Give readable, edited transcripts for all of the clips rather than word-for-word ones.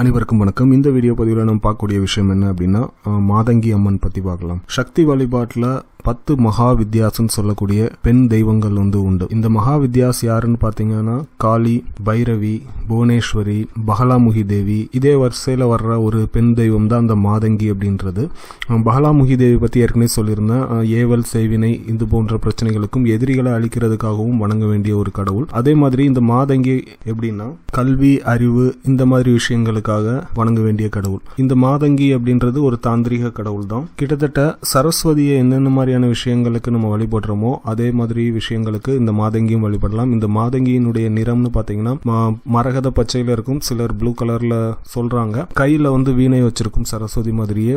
அனைவருக்கும் வணக்கம். இந்த வீடியோ பதிவில் நம்ம பார்க்கக்கூடிய விஷயம் என்ன அப்படின்னா, மாதங்கி அம்மன் பற்றி பார்க்கலாம். சக்தி வழிபாட்டில் 10 மகா வித்யாசன்னு சொல்லக்கூடிய பெண் தெய்வங்கள் உண்டு. இந்த மகா வித்யாஸ் யாருன்னு பார்த்தீங்கன்னா காளி, பைரவி, புவனேஸ்வரி, பகலாமுகி தேவி. இதே வரிசையில் வர்ற ஒரு பெண் தெய்வம் தான் அந்த மாதங்கி அப்படின்றது. பகலாமுகி தேவி பற்றி ஏற்கனவே சொல்லியிருந்தேன். ஏவல், செய்வினை இது போன்ற பிரச்சனைகளுக்கும் எதிரிகளை அழிக்கிறதுக்காகவும் வணங்க வேண்டிய ஒரு கடவுள். அதே மாதிரி இந்த மாதங்கி எப்படின்னா கல்வி, அறிவு இந்த மாதிரி விஷயங்களுக்காக வணங்க வேண்டிய கடவுள். இந்த மாதங்கி அப்படின்றது ஒரு தாந்திரிக கடவுள் தான். கிட்டத்தட்ட சரஸ்வதியை என்னென்ன மாதிரியான விஷயங்களுக்கு நம்ம வழிபடுறோமோ அதே மாதிரி விஷயங்களுக்கு இந்த மாதங்கியும் வழிபடலாம். இந்த மாதங்கியினுடைய நிறம்னு பாத்தீங்கன்னா மரகத பச்சையில இருக்கும், சிலர் ப்ளூ கலர்ல சொல்றாங்க. கையில வீணை வச்சிருக்கும் சரஸ்வதி மாதிரியே.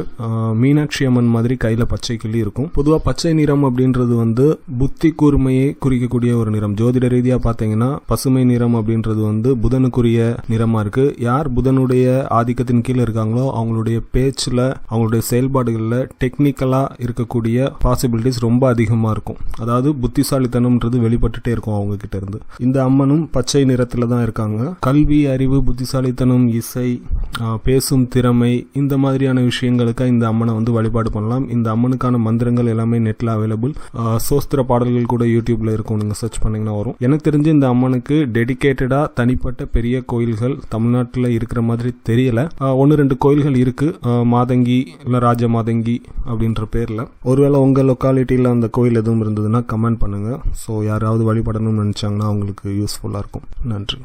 மீனாட்சி அம்மன் மாதிரி கையில பச்சை கிளி இருக்கும். பொதுவா பச்சை நிறம் அப்படின்றது புத்தி கூர்மையை குறிக்கக்கூடிய ஒரு நிறம். ஜோதிட ரீதியா பாத்தீங்கன்னா பசுமை நிறம் அப்படின்றது புதனுக்குரிய நிறமா இருக்கு. யார் புதனுடைய ஆதிக்கத்தின் கீழ் இருக்காங்களோ அவங்களுடைய பேச்சுல, அவங்களுடைய செயல்பாடுகள்ல டெக்னிக்கலா இருக்கக்கூடிய பாசிபிலிட்டிஸ் ரொம்ப அதிகமா இருக்கும். அதாவது புத்திசாலித்தனம்ன்றது வெளிப்பட்டுட்டே இருக்கும் அவங்க கிட்ட இருந்து. இந்த அம்மனும் பச்சை நிறத்துல தான் இருக்காங்க. கல்வி, அறிவு, புத்திசாலித்தனம், இசை, பேசும் திறமை இந்த மாதிரியான விஷயங்களுக்கு இந்த அம்மனை வழிபாடு பண்ணலாம். இந்த அம்மனுக்கான மந்திரங்கள் எல்லாமே நெட்ல அவைலபிள். சோஸ்திர பாடல்கள் கூட யூடியூப்ல இருக்கும், நீங்க சர்ச் பண்ணீங்கன்னா வரும். எனக்கு தெரிஞ்சு இந்த அம்மனுக்கு டெடிகேட்டடா தனிப்பட்ட பெரிய கோயில்கள் தமிழ்நாட்டில் இருக்கிற மாதிரி தெரியல. 1-2 கோயில்கள் இருக்கு, மாதங்கி இல்ல ராஜ மாதங்கி அப்படின்ற பேர்ல. ஒருவேளை உங்க லொக்காலிட்டியில் அந்த கோயில் எதுவும் இருந்ததுன்னா கமெண்ட் பண்ணுங்க. ஸோ யாராவது வழிபடணும்னு நினைச்சாங்கன்னா அவங்களுக்கு யூஸ்ஃபுல்லா இருக்கும். நன்றி.